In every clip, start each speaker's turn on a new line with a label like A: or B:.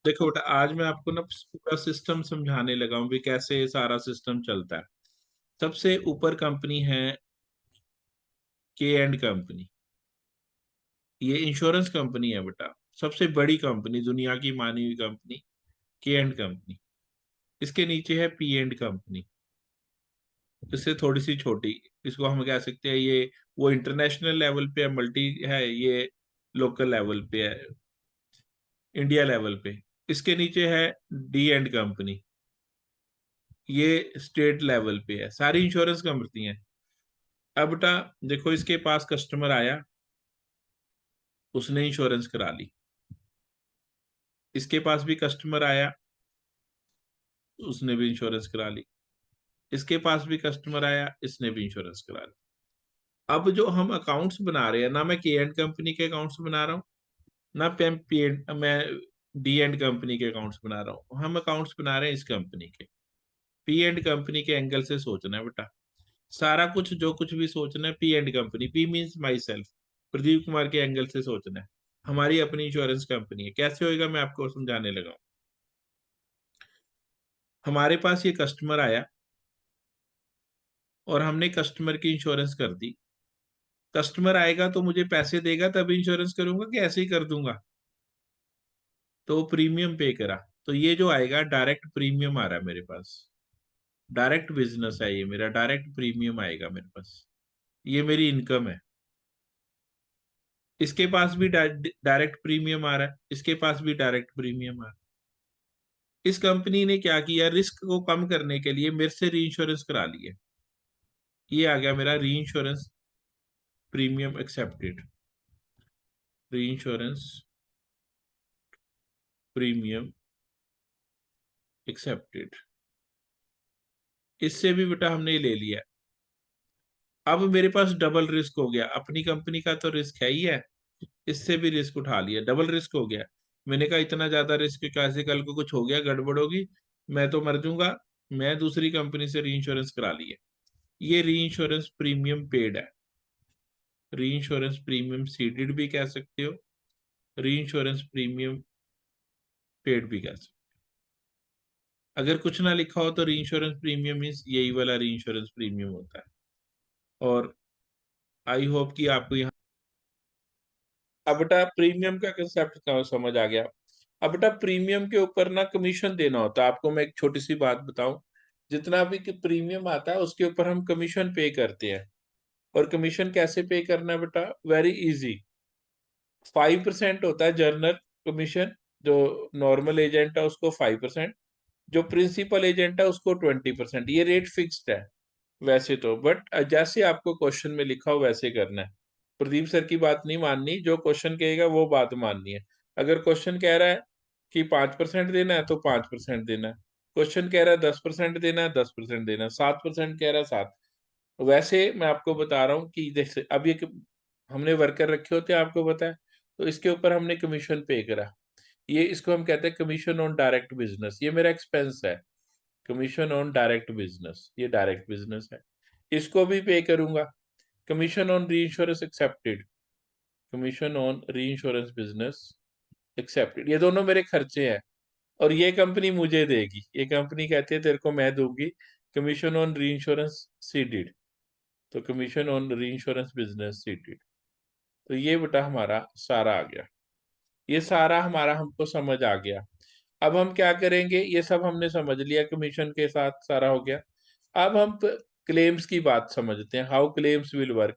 A: देखो बेटा, आज मैं आपको ना पूरा सिस्टम समझाने लगा हूँ भी कैसे सारा सिस्टम चलता है। सबसे ऊपर कंपनी है के एंड कंपनी। ये इंश्योरेंस कंपनी है बेटा। सबसे बड़ी कंपनी, दुनिया की मानी हुई कंपनी के एंड कंपनी। इसके नीचे है पी एंड कंपनी, इससे थोड़ी सी छोटी। इसको हम कह सकते हैं ये वो इंटरनेशनल लेवल पे है, मल्टी है, ये लोकल लेवल पे है, इंडिया लेवल पे। इसके नीचे है डी एंड कंपनी, ये स्टेट लेवल पे है। सारी इंश्योरेंस कंपनी है। अब बेटा देखो, इसके पास कस्टमर आया, उसने इंश्योरेंस करा ली। इसके पास भी कस्टमर आया, उसने भी इंश्योरेंस करा ली। इसके पास भी कस्टमर आया, इसने भी इंश्योरेंस करा ली। अब जो हम अकाउंट्स बना रहे हैं ना, मैं के एंड कंपनी के अकाउंट्स बना रहा हूँ, ना पी एंड मैं डी एंड कंपनी के अकाउंट्स बना रहा हूँ। हम अकाउंट्स बना रहे हैं इस कंपनी के। पी एंड कंपनी के एंगल से सोचना है बेटा। सारा कुछ जो कुछ भी सोचना है P and company, P means my self, Pradeep Kumar के एंगल से सोचना है। हमारी अपनी इंश्योरेंस कंपनी है। कैसे होएगा मैं आपको समझाने लगा हूं। हमारे पास ये कस्टमर आया और हमने कस्टमर की इंश्योरेंस कर दी। कस्टमर आएगा तो मुझे पैसे देगा तभी इंश्योरेंस करूंगा कि ऐसे ही कर दूंगा? तो प्रीमियम पे करा, तो ये जो आएगा डायरेक्ट प्रीमियम आ रहा है मेरे पास। डायरेक्ट बिजनेस है ये मेरा, डायरेक्ट प्रीमियम आएगा मेरे पास। ये मेरी इनकम है। इसके पास भी डायरेक्ट प्रीमियम आ रहा है, इसके पास भी डायरेक्ट प्रीमियम आ रहा है। इस कंपनी ने क्या किया, रिस्क को कम करने के लिए मेरे से री इंश्योरेंस करा लिया। ये आ गया मेरा री इंश्योरेंस प्रीमियम एक्सेप्टेड। री इंश्योरेंस प्रीमियम एक्सेप्टेड। इससे भी बेटा हमने ले लिया। अब मेरे पास डबल रिस्क हो गया। अपनी कंपनी का तो रिस्क है ही है, इससे भी रिस्क उठा लिया, डबल रिस्क हो गया। मैंने कहा इतना ज्यादा रिस्क कैसे, कल को कुछ हो गया, गड़बड़ होगी, मैं तो मर जाऊंगा। मैं दूसरी कंपनी से री इंश्योरेंस करा लिया। ये री इंश्योरेंस प्रीमियम पेड है। री इंश्योरेंस प्रीमियम सीडेड भी कह सकते हो, री इंश्योरेंस प्रीमियम पेड भी कह सकते हो। अगर कुछ ना लिखा हो तो री इंश्योरेंस प्रीमियम मीन्स यही वाला री इंश्योरेंस प्रीमियम होता है। और आई होप कि आपको यहाँ अब बेटा प्रीमियम का कंसेप्ट समझ आ गया। अब बेटा प्रीमियम के ऊपर ना कमीशन देना होता है आपको। मैं एक छोटी सी बात बताऊं, जितना भी प्रीमियम आता है उसके ऊपर हम कमीशन पे करते हैं। और कमीशन कैसे पे करना है बेटा, वेरी इजी। 5% होता है जर्नल कमीशन, जो नॉर्मल एजेंट है उसको 5%, जो प्रिंसिपल एजेंट है उसको 20%। ये रेट फिक्स्ड है वैसे तो, बट जैसे आपको क्वेश्चन में लिखा हो वैसे करना है। प्रदीप सर की बात नहीं माननी, जो क्वेश्चन कहेगा वो बात माननी है। अगर क्वेश्चन कह रहा है कि 5% देना है तो 5% देना है। क्वेश्चन कह रहा है 10% देना है, 10% देना है। 7% कह रहा है 7। वैसे मैं आपको बता रहा हूँ कि जैसे अब ये हमने वर्कर रखे होते हैं आपको पता है, तो इसके ऊपर हमने कमीशन पे करा। ये इसको हम कहते हैं कमीशन ऑन डायरेक्ट बिजनेस। ये मेरा एक्सपेंस है, कमीशन ऑन डायरेक्ट बिजनेस, ये डायरेक्ट बिजनेस है। इसको भी पे करूंगा। कमीशन ऑन री insurance accepted, commission on reinsurance business accepted, ये दोनों मेरे खर्चे हैं। और ये कंपनी मुझे देगी, ये कंपनी कहती है तेरे को मैं दूंगी commission on reinsurance ceded. तो commission on reinsurance business ceded. तो ये बेटा हमारा सारा आ गया। ये सारा हमारा हमको समझ आ गया। अब हम क्या करेंगे, ये सब हमने समझ लिया, कमीशन के साथ सारा हो गया। अब हम क्लेम्स की बात समझते हैं, हाउ क्लेम्स विल वर्क।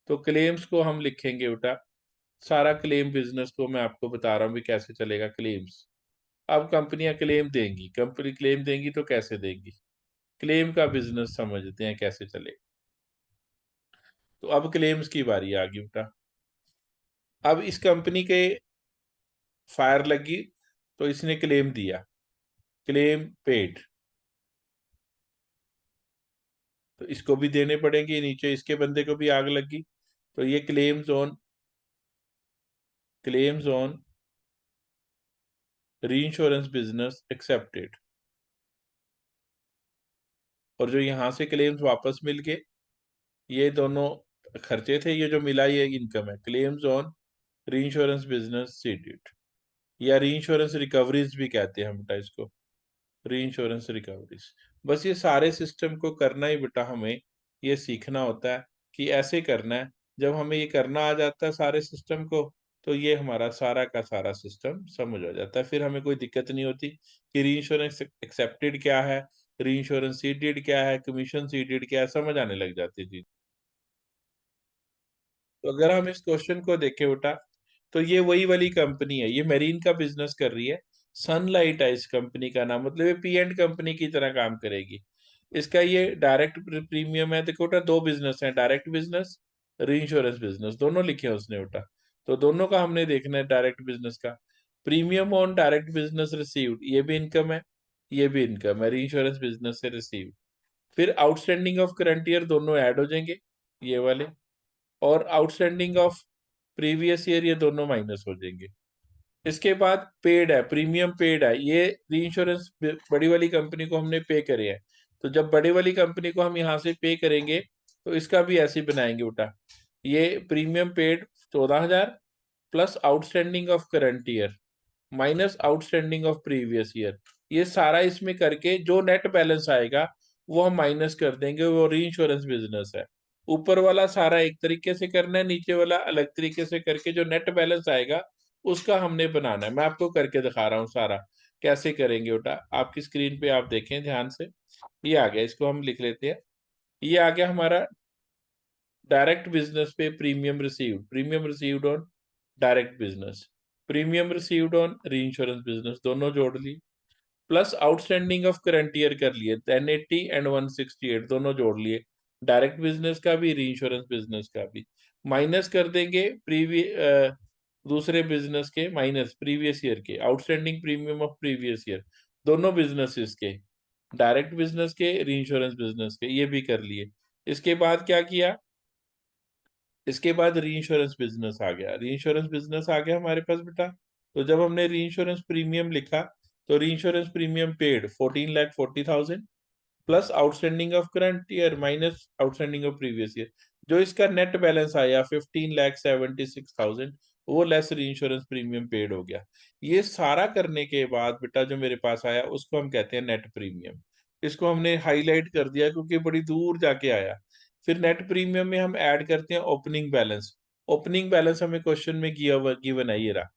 A: तो क्लेम्स को हम लिखेंगे बेटा, सारा क्लेम बिजनेस को मैं आपको बता रहा हूँ भी कैसे चलेगा क्लेम्स। अब कंपनियां क्लेम देंगी, कंपनी क्लेम देंगी तो कैसे देंगी, क्लेम का बिजनेस समझते हैं कैसे चलेगा। तो अब क्लेम्स की बारी आ गई बेटा। अब इस कंपनी के फायर लगी तो इसने क्लेम दिया, क्लेम पेड, तो इसको भी देने पड़ेंगे। नीचे इसके बंदे को भी आग लगी तो ये claims on reinsurance business accepted. और जो यहां से क्लेम्स वापस मिल गए, ये दोनों खर्चे थे, ये जो मिला ये इनकम है। Claims on reinsurance business seeded, या री इंश्योरेंस रिकवरीज भी कहते हैं हम बेटा इसको, री इंश्योरेंस रिकवरीज। बस ये सारे सिस्टम को करना ही बेटा हमें ये सीखना होता है कि ऐसे करना है। जब हमें ये करना आ जाता है सारे सिस्टम को, तो ये हमारा सारा का सारा सिस्टम समझ आ जाता है, फिर हमें कोई दिक्कत नहीं होती कि री इंश्योरेंस एक्सेप्टेड क्या है, री इंश्योरेंस सीडेड क्या है, कमीशन सीडेड क्या है, समझ आने लग जाती थी। तो अगर हम इस क्वेश्चन को देखें बेटा, तो ये वही वाली कंपनी है, ये मेरीन का बिजनेस कर रही है। सनलाइट है इस कंपनी का नाम, मतलब ये पी एंड कंपनी की तरह काम करेगी। इसका ये डायरेक्ट प्रीमियम है, देखो बेटा दो बिजनेस है, डायरेक्ट बिजनेस, री इंश्योरेंस बिजनेस, दोनों लिखे हैं उसने बेटा। तो दोनों का हमने देखना है, डायरेक्ट बिजनेस का premium on direct business received, ये भी इनकम है, ये भी इनकम है, री इंश्योरेंस बिजनेस से रिसीव। फिर आउटस्टैंडिंग ऑफ करंट ईयर दोनों ऐड हो जाएंगे, ये वाले, और आउटस्टैंडिंग ऑफ प्रीवियस ईयर ये दोनों माइनस हो जाएंगे। इसके बाद पेड है, प्रीमियम पेड है, ये री इंश्योरेंस बड़ी वाली कंपनी को हमने पे करे हैं। तो जब बड़ी वाली कंपनी को हम यहाँ से पे करेंगे, तो इसका भी ऐसे ही बनाएंगे बेटा, ये premium paid 14,000 plus outstanding of current year minus outstanding of previous year, ये सारा इसमें करके जो नेट बैलेंस आएगा वो हम माइनस कर देंगे, वो री इंश्योरेंस बिजनेस है। ऊपर वाला सारा एक तरीके से करना है, नीचे वाला अलग तरीके से करके जो नेट बैलेंस आएगा उसका हमने बनाना है। मैं आपको करके दिखा रहा हूँ सारा कैसे करेंगे बेटा, आपकी स्क्रीन पे आप देखें ध्यान से। ये आ गया, इसको हम लिख लेते हैं। ये आ गया हमारा डायरेक्ट बिजनेस पे premium received on direct business, premium received on reinsurance business, दोनों जोड़ ली, plus outstanding of current year कर लिए 1080 एंड 168, दोनों जोड़ लिए, डायरेक्ट बिजनेस का भी री इंश्योरेंस बिजनेस का भी, माइनस कर देंगे दूसरे बिजनेस के, माइनस प्रीवियस ईयर के outstanding premium of previous year, दोनों बिजनेसेस के, डायरेक्ट बिजनेस के, री इंश्योरेंस बिजनेस के, ये भी कर लिए। इसके बाद क्या किया, इसके बाद री इंश्योरेंस बिजनेस आ गया, री इंश्योरेंस बिजनेस आ गया हमारे पास बेटा। तो जब हमने री इंश्योरेंस प्रीमियम लिखा, तो री insurance premium paid 14,40,000 plus outstanding of current year minus outstanding of previous year, जो इसका नेट बैलेंस आया 15,76,000, वो लेस री इंश्योरेंस प्रीमियम पेड हो गया। ये सारा करने के बाद बेटा जो मेरे पास आया उसको हम कहते हैं नेट प्रीमियम। इसको हमने हाईलाइट कर दिया क्योंकि बड़ी दूर जाके आया। फिर नेट प्रीमियम में हम ऐड करते हैं ओपनिंग बैलेंस। ओपनिंग बैलेंस हमें क्वेश्चन में गिवन है, ये रहा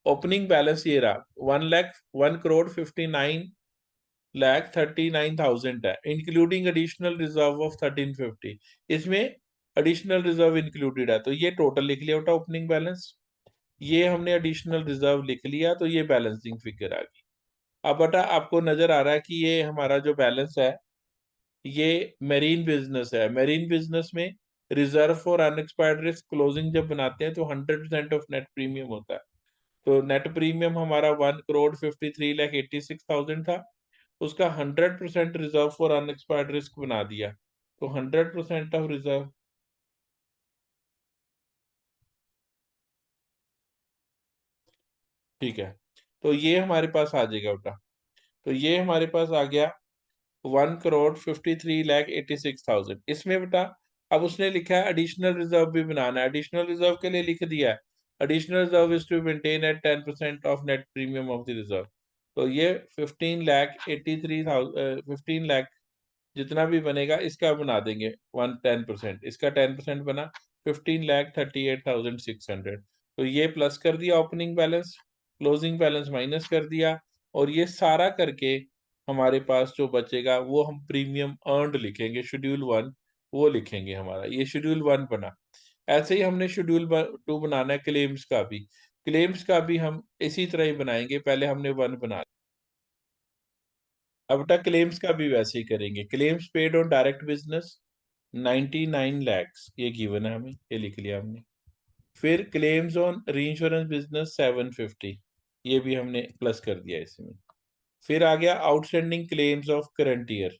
A: ओपनिंग बैलेंस, ये रहा 1,01,59,39,000 है, इंक्लूडिंग एडिशनल रिजर्व ऑफ 1350, इसमें एडिशनल रिजर्व इंक्लूडेड है, तो ये टोटल लिख लिया बेटा ओपनिंग बैलेंस। ये हमने एडिशनल रिजर्व लिख लिया, तो ये बैलेंसिंग फिगर आ गई। अब बेटा आपको नजर आ रहा है कि ये हमारा जो बैलेंस है, ये मेरीन बिजनेस है। मेरीन बिजनेस में reserve for unexpired risk closing जब बनाते हैं तो 100% ऑफ नेट प्रीमियम होता है। तो नेट प्रीमियम हमारा 1,53,86,000 था, उसका 100% रिजर्व फॉर अनएक्सपायर्ड रिस्क बना दिया, तो 100% ऑफ रिजर्व, ठीक है। तो ये हमारे पास आ जाएगा बेटा, तो ये हमारे पास आ गया 1,53,86,000। इसमें बेटा अब उसने लिखा है एडिशनल रिजर्व भी बनाना है, एडिशनल रिजर्व के लिए लिख दिया है additional reserve is to maintain at 10% of net premium of the reserve. तो ये 15,83,000, जितना भी बनेगा इसका बना देंगे 10%, इसका 10% बना 15,38,600। तो ये प्लस कर दिया opening balance, closing balance minus कर दिया, और ये सारा करके हमारे पास जो बचेगा वो हम प्रीमियम अर्नड लिखेंगे, शेड्यूल 1 वो लिखेंगे, हमारा ये शेड्यूल 1 बना। ऐसे ही हमने शेड्यूल 2 बनाना है क्लेम्स का भी, क्लेम्स का भी हम इसी तरह ही बनाएंगे, पहले हमने 1 बना। अब बेटा क्लेम्स का भी वैसे ही करेंगे, claims paid on direct business 99 lakhs, ये गिवन है हमें, ये लिख लिया हमने। फिर claims on reinsurance business 750, ये भी हमने प्लस कर दिया इसमें। फिर आ गया outstanding claims of current year,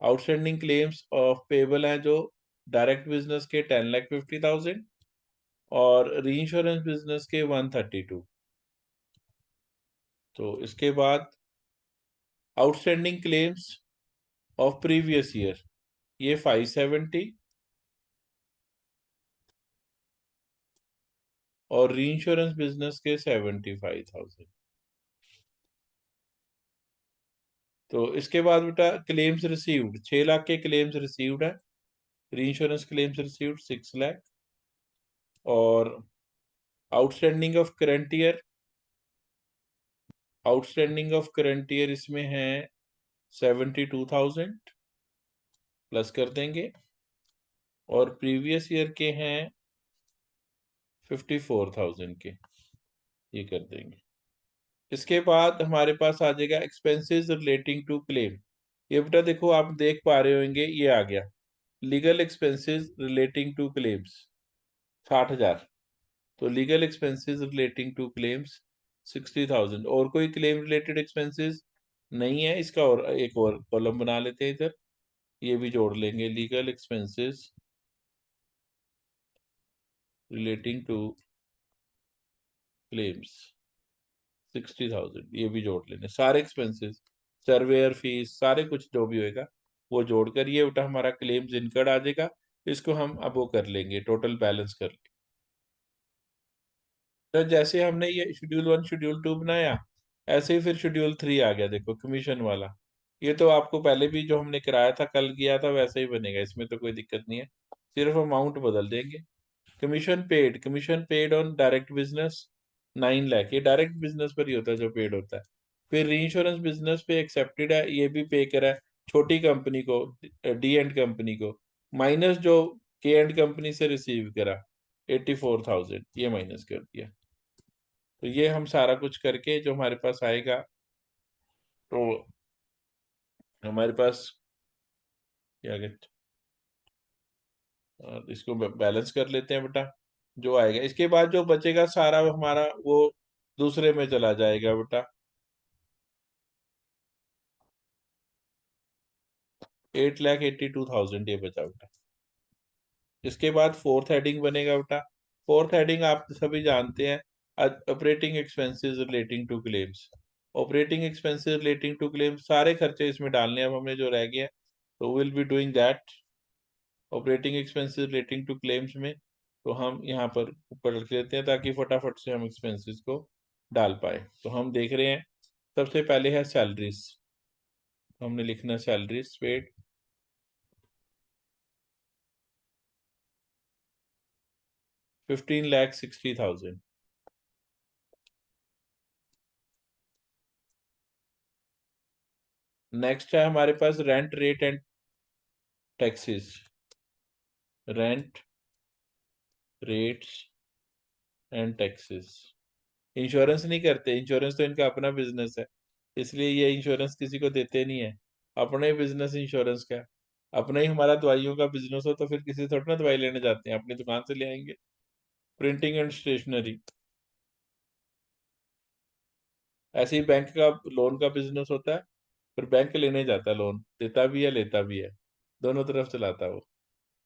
A: outstanding claims of payable हैं जो डायरेक्ट बिजनेस के 10,50,000 और री इंश्योरेंस बिजनेस के 132। तो इसके बाद outstanding claims of previous year, ये 570 और री इंश्योरेंस बिजनेस के 75,000। तो इसके बाद बेटा क्लेम्स रिसीव्ड, 6 लाख के क्लेम्स रिसीव्ड है, रीइंश्योरेंस क्लेम्स रिसीव्ड 6 लाख। और outstanding of current year, outstanding of current year इसमें है 72,000 प्लस कर देंगे, और प्रीवियस ईयर के हैं 54,000 के, ये कर देंगे। इसके बाद हमारे पास आ जाएगा एक्सपेंसेस रिलेटिंग टू क्लेम। ये बेटा देखो आप देख पा रहे होंगे, ये आ गया legal expenses relating to claims 60,000। तो legal expenses relating to claims 60,000। और कोई क्लेम रिलेटेड एक्सपेंसेस नहीं है इसका, और एक और कॉलम बना लेते हैं इधर, ये भी जोड़ लेंगे, legal expenses relating to claims 60,000, ये भी जोड़ लेने सारे एक्सपेंसेस, सर्वेयर फीस सारे कुछ जो भी होएगा वो जोड़कर ये बेटा हमारा क्लेम्स इनकर्ड आ जाएगा। इसको हम अब वो कर लेंगे, टोटल बैलेंस कर लेंगे। तो जैसे हमने ये शेड्यूल 1 शेड्यूल 2 बनाया, ऐसे ही फिर शेड्यूल 3 आ गया, देखो कमीशन वाला। ये तो आपको पहले भी जो हमने कराया था, कल किया था, वैसे ही बनेगा, इसमें तो कोई दिक्कत नहीं है, सिर्फ अमाउंट बदल देंगे। Commission paid on direct business 9 lakh, ये डायरेक्ट बिजनेस पर ही होता है जो पेड होता है। फिर री बिजनेस पे एक्सेप्टेड है, ये भी पे करा है छोटी कंपनी को, डी एंड कंपनी को, माइनस जो के एंड कंपनी से रिसीव करा 84,000, ये माइनस कर दिया। तो ये हम सारा कुछ करके जो हमारे पास आएगा, तो हमारे पास क्या कहते, और इसको बैलेंस कर लेते हैं बेटा, जो आएगा इसके बाद जो बचेगा सारा हमारा वो दूसरे में चला जाएगा बेटा। 8,82,000 ये बचा बेटा। इसके बाद फोर्थ हेडिंग बनेगा बेटा। फोर्थ हेडिंग आप सभी जानते हैं, operating expenses relating to claims. Operating expenses relating to claims सारे खर्चे इसमें डालने हैं अब हमने जो रह गया, तो will be doing that. Operating expenses relating to claims में तो हम यहाँ पर ऊपर रख लेते हैं ताकि फटाफट से हम एक्सपेंसेस को डाल पाए। तो हम देख रहे हैं सबसे पहले है सैलरीज, हमने लिखना सैलरीज पेड 15,60,000। नेक्स्ट है हमारे पास rent rate and taxes, rent rates and taxes. Insurance नहीं करते, इंश्योरेंस तो इनका अपना बिजनेस है, इसलिए ये इंश्योरेंस किसी को देते नहीं है। अपने बिजनेस इंश्योरेंस का, अपना ही हमारा दवाइयों का बिजनेस हो तो फिर किसी से थोड़ा ना दवाई लेने जाते हैं, अपनी दुकान से ले आएंगे। प्रिंटिंग एंड स्टेशनरी, ऐसे ही बैंक का लोन का बिजनेस होता है, फिर बैंक लेने जाता है, लोन देता भी है लेता भी है, दोनों तरफ चलाता है वो,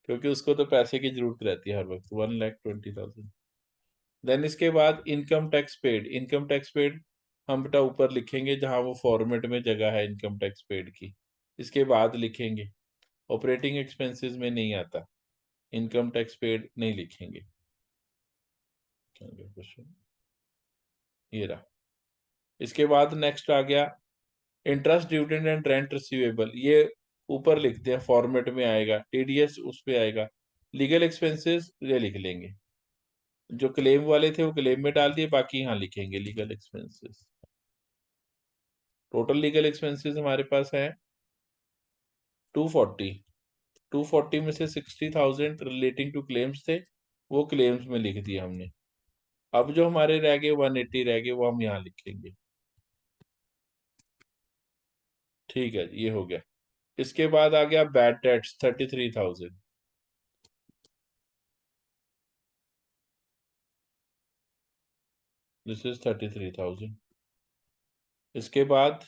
A: क्योंकि उसको तो पैसे की जरूरत रहती है हर वक्त। 1,20,000। देन इसके बाद income tax paid, income tax paid हम बेटा ऊपर लिखेंगे जहां वो फॉर्मेट में जगह है इनकम टैक्स पेड की, इसके बाद लिखेंगे। ऑपरेटिंग एक्सपेंसेस में नहीं आता, इनकम टैक्स पेड नहीं लिखेंगे। ये रहा। इसके बाद नेक्स्ट आ गया interest dividend and rent receivable, ये ऊपर लिखते हैं, फॉर्मेट में आएगा, टीडीएस उस पे आएगा। लीगल एक्सपेंसेस ये लिख लेंगे, जो क्लेम वाले थे वो क्लेम में डाल दिए, बाकी यहाँ लिखेंगे legal expenses. Total legal expenses हमारे पास है 240। 240 में से 60,000 रिलेटिंग टू क्लेम्स थे, वो क्लेम्स में लिख दिया हमने। अब जो हमारे रह गए 180 रह गए, वो हम यहाँ लिखेंगे। ठीक है, ये हो गया। इसके बाद आ गया बैड डेट्स 33,000, दिस इज 33,000। इसके बाद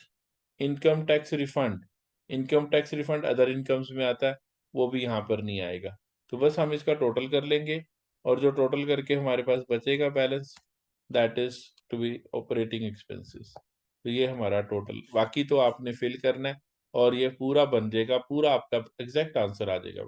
A: income tax refund, income tax refund other incomes में आता है, वो भी यहाँ पर नहीं आएगा। तो बस हम इसका टोटल कर लेंगे, और जो टोटल करके हमारे पास बचेगा balance, that is to be operating expenses. तो ये हमारा टोटल, बाकी तो आपने फिल करना है और ये पूरा बन जाएगा, पूरा आपका एग्जैक्ट आंसर आ जाएगा।